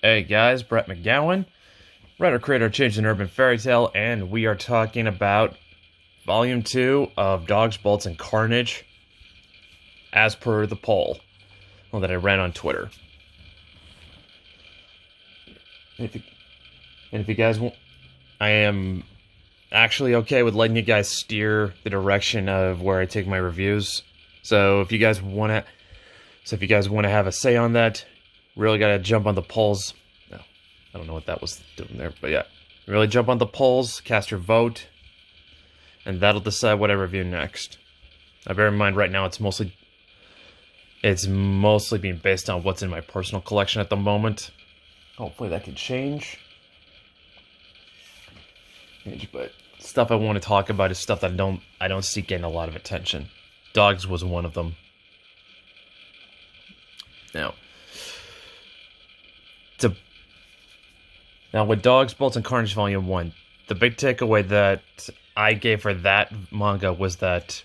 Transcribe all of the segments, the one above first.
Hey guys, Brett McGowan, writer creator of Change an Urban Fairy Tale, and we are talking about Volume 2 of Dogs, Bolts, and Carnage, as per the poll that I ran on Twitter. And if you guys want, I am actually okay with letting you guys steer the direction of where I take my reviews. So if you guys want to have a say on that, really gotta jump on the polls. No, I don't know what that was doing there, but yeah. Really jump on the polls, cast your vote, and that'll decide what I review next. Now bear in mind right now it's mostly being based on what's in my personal collection at the moment. Hopefully that can change. But stuff I want to talk about is stuff that I don't see getting a lot of attention. Dogs was one of them. Now, with Dogs, Bolts, and Carnage Volume 1, the big takeaway that I gave for that manga was that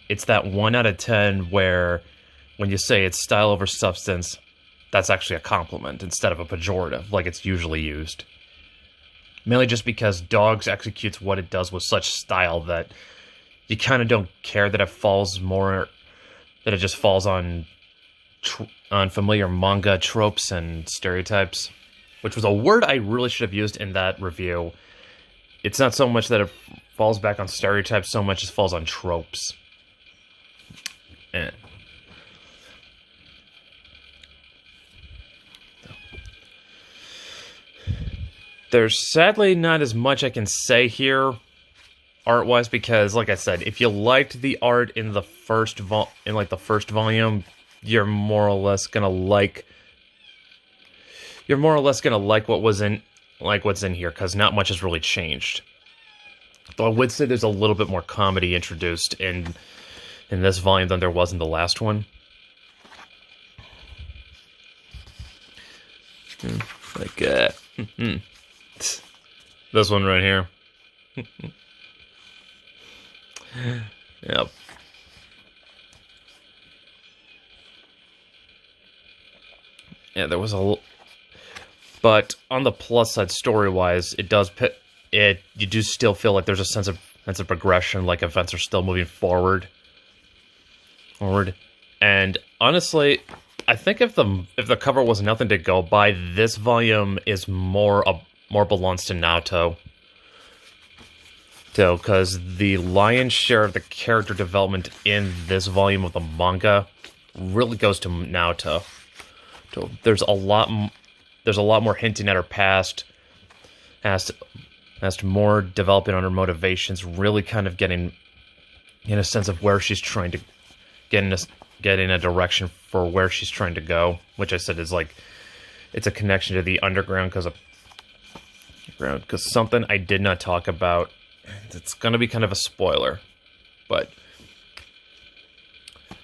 it's that 1 out of 10 where when you say it's style over substance, that's actually a compliment instead of a pejorative, like it's usually used. Mainly just because Dogs executes what it does with such style that you kind of don't care that it just falls on familiar manga tropes and stereotypes, which was a word I really should have used in that review. It's not so much that it falls back on stereotypes so much as falls on tropes. There's sadly not as much I can say here art-wise because, like I said, if you liked the art in the first volume, you're more or less gonna like what's in here, because not much has really changed. Though I would say there's a little bit more comedy introduced in this volume than there was in the last one. This one right here. Yep. Yeah, there was but on the plus side, story-wise, you do still feel like there's a sense of progression, like events are still moving forward. And honestly, I think if the cover was nothing to go by, this volume is more belongs to Naoto. Because the lion's share of the character development in this volume of the manga really goes to Naoto. So there's a lot more hinting at her past, as to more developing on her motivations, really kind of getting in a sense of where she's trying to get in a direction for where she's trying to go, which I said is like it's a connection to the underground because something I did not talk about. It's gonna be kind of a spoiler, but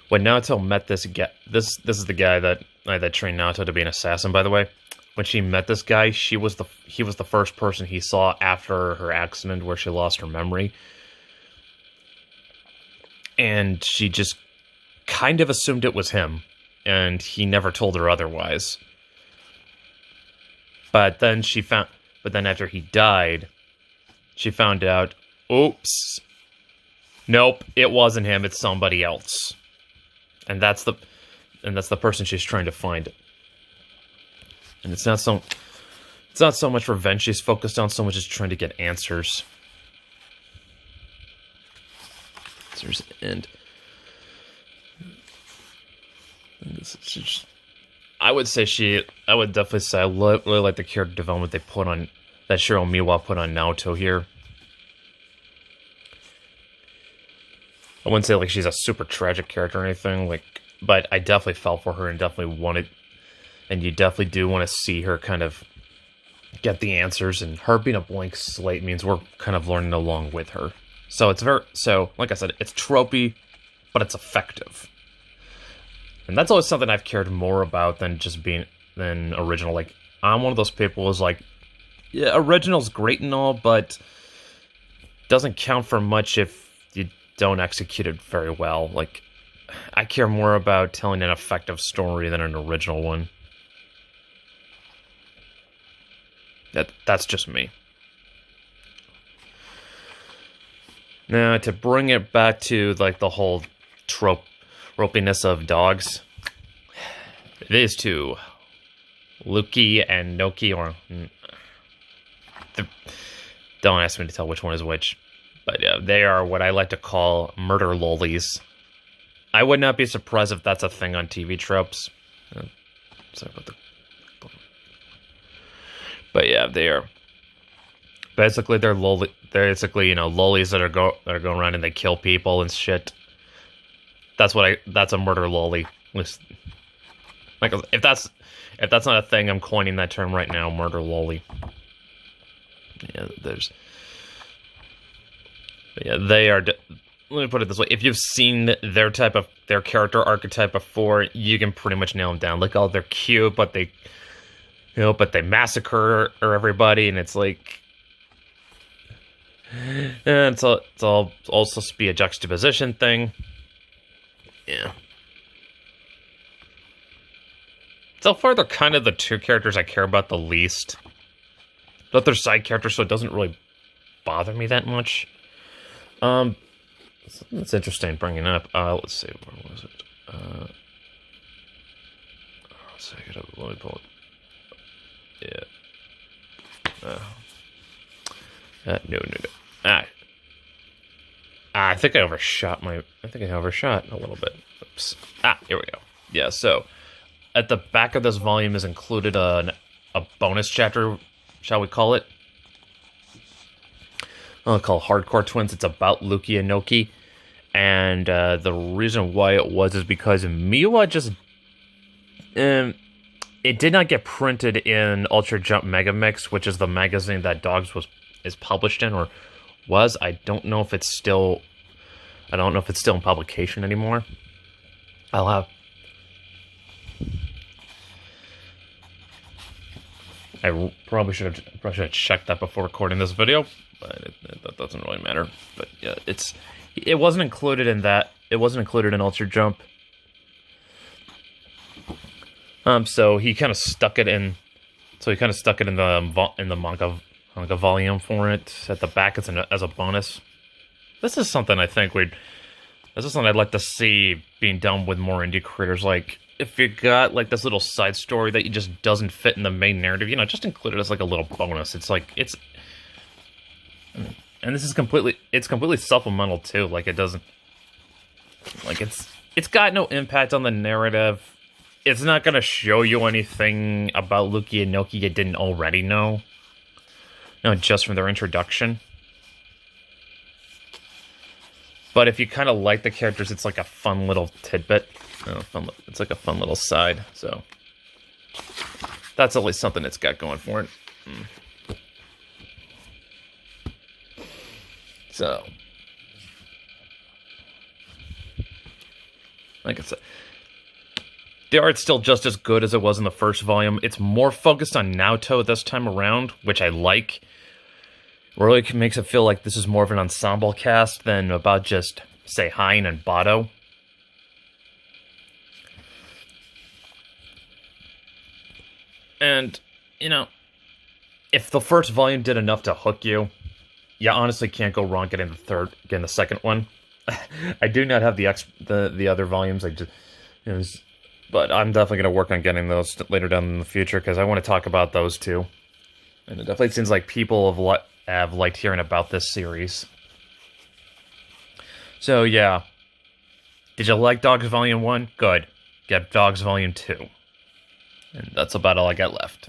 when Naoto met this is the guy that trained Naoto to be an assassin, by the way. When she met this guy, he was the first person he saw after her accident where she lost her memory. And she just kind of assumed it was him, and he never told her otherwise. But then after he died, she found out, oops, nope, it wasn't him, it's somebody else. And that's the person she's trying to find. And it's not so much revenge she's focused on, so much as trying to get answers. And this is just, I would definitely say I really like the character development that Shiro Miwa put on Naoto here. I wouldn't say like she's a super tragic character or anything, but I definitely felt for her and definitely wanted. And you definitely do want to see her kind of get the answers, and her being a blank slate means we're kind of learning along with her. So like I said, it's tropey, but it's effective. And that's always something I've cared more about than original. Like, I'm one of those people who's like, yeah, original's great and all, but doesn't count for much if you don't execute it very well. Like, I care more about telling an effective story than an original one. That's just me. Now, to bring it back to, like, the whole ropiness of dogs, it is to Luki and Noki, or... don't ask me to tell which one is which. But yeah, they are what I like to call murder lollies. I would not be surprised if that's a thing on TV tropes. Sorry about the... But yeah, they are... Basically, they're basically, you know, lollies that are going around and they kill people and shit. That's a murder lolly. Like, if that's not a thing, I'm coining that term right now, murder lolly. Yeah, they are. Let me put it this way: if you've seen their character archetype before, you can pretty much nail them down. Like, oh, they're cute, but they massacre everybody, and it's like. And it's all also to be a juxtaposition thing. Yeah. So far, they're kind of the two characters I care about the least. But they're side characters, so it doesn't really bother me that much. That's interesting bringing up. Let's see, where was it? Let me pull it. Yeah. No. I think I overshot a little bit. Oops. Here we go. Yeah, so at the back of this volume is included a bonus chapter, shall we call it? I'll call Hardcore Twins. It's about Luki and Noki. And the reason why it was is because Miwa just... it did not get printed in Ultra Jump Mega Mix, which is the magazine that Dogs is published in, or was. I don't know if it's still in publication anymore. I probably should have checked that before recording this video, but that doesn't really matter. But yeah, it wasn't included in that. It wasn't included in Ultra Jump. So he kind of stuck it in. So he kind of stuck it in the manga volume for it. At the back, it's as a bonus. This is something I think this is something I'd like to see being done with more indie creators. Like, if you got like this little side story that just doesn't fit in the main narrative, you know, just include it as like a little bonus. And this is completely supplemental too. Like, it doesn't, like, it's got no impact on the narrative. It's not gonna show you anything about Luki and Noki you didn't already know. No, just from their introduction. But if you kind of like the characters, it's like a fun little tidbit. It's like a fun little side. So that's at least something it's got going for it. So, like I said, the art's still just as good as it was in the first volume. It's more focused on Naoto this time around, which I like. Really makes it feel like this is more of an ensemble cast than about just, say, Hein and Bato. And, you know, if the first volume did enough to hook you, you honestly can't go wrong getting the second one. I do not have the other volumes. But I'm definitely going to work on getting those later down in the future, because I want to talk about those too. And it definitely seems like people have liked hearing about this series. So yeah, did you like Dogs Volume 1? Good. Get Dogs Volume 2. And that's about all I got left.